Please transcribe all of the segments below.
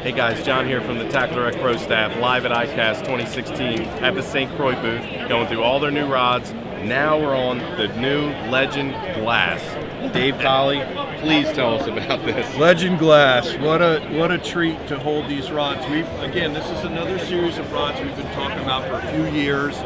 Hey guys, John here from the TackleDirect Pro staff, live at ICAST 2016 at the St. Croix booth, going through all their new rods. Now we're on the new Legend Glass. Dave Colley, please tell us about this. Legend Glass, what a treat to hold these rods. Again, this is another series of rods we've been talking about for a few years.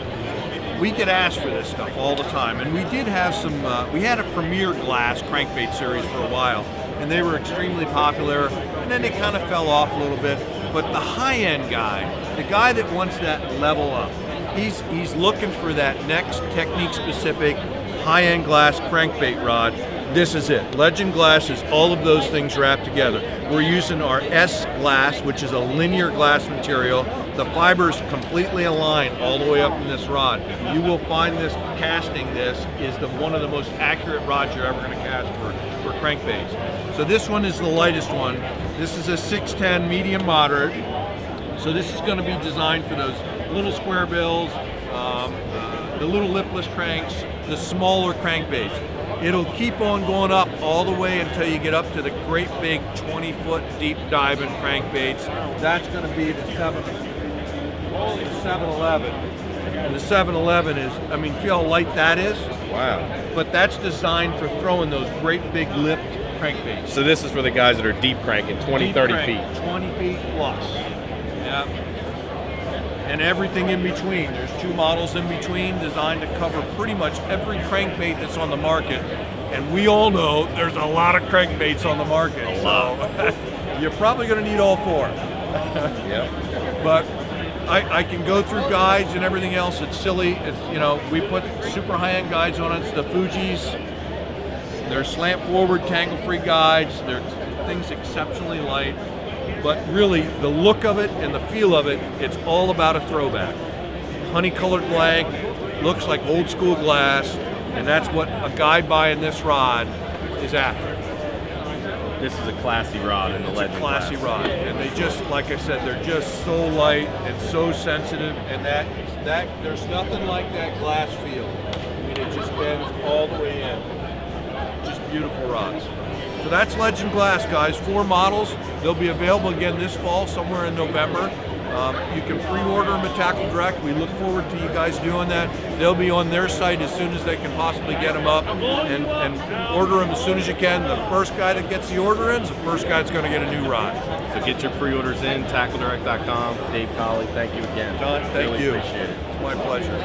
We get asked for this stuff all the time, and we did have some, we had a Premier Glass crankbait series for a while, and they were extremely popular, and then they kind of fell off a little bit. But the high-end guy, the guy that wants that level up, he's looking for that next technique-specific high-end glass crankbait rod. This is it. Legend Glass is all of those things wrapped together. We're using our S glass, which is a linear glass material. The fibers completely align all the way up in this rod. You will find this casting this is one of the most accurate rods you're ever going to cast for crankbaits. So this one is the lightest one. This is a 610 medium moderate. So this is going to be designed for those little square bills, the little lipless cranks, the smaller crankbaits. It'll keep on going up all the way until you get up to the great big 20-foot deep diving crankbaits. That's going to be the 711. And the 711 is, I mean, feel how light that is? Wow. But that's designed for throwing those great big lift crankbaits. So this is for the guys that are deep cranking, 20, 30 feet. 20 feet plus. Yeah. And everything in between. There's two models in between designed to cover pretty much every crankbait that's on the market. And we all know there's a lot of crankbaits on the market. So you're probably going to need all four. Yep. But I can go through guides and everything else. It's silly. It's, you know, we put super high-end guides on it. It's the Fujis. They're slant forward, tangle-free guides. They're things exceptionally light. But really, the look of it and the feel of it, it's all about a throwback. Honey-colored blank, looks like old school glass, and that's what a guy buying this rod is after. This is a classy rod in the Legend Glass. Classy rod, and they just, like I said, they're just so light and so sensitive, and that there's nothing like that glass feel. I mean, it just bends all the way in. Just beautiful rods. So that's Legend Glass, guys. 4 models. They'll be available again this fall, somewhere in November. You can pre-order them at TackleDirect. We look forward to you guys doing that. They'll be on their site as soon as they can possibly get them up, and order them as soon as you can. The first guy that gets the order in is the first guy that's going to get a new rod. So get your pre-orders in, TackleDirect.com. Dave Colley, thank you again. John, thank really you. Appreciate it. It's my pleasure.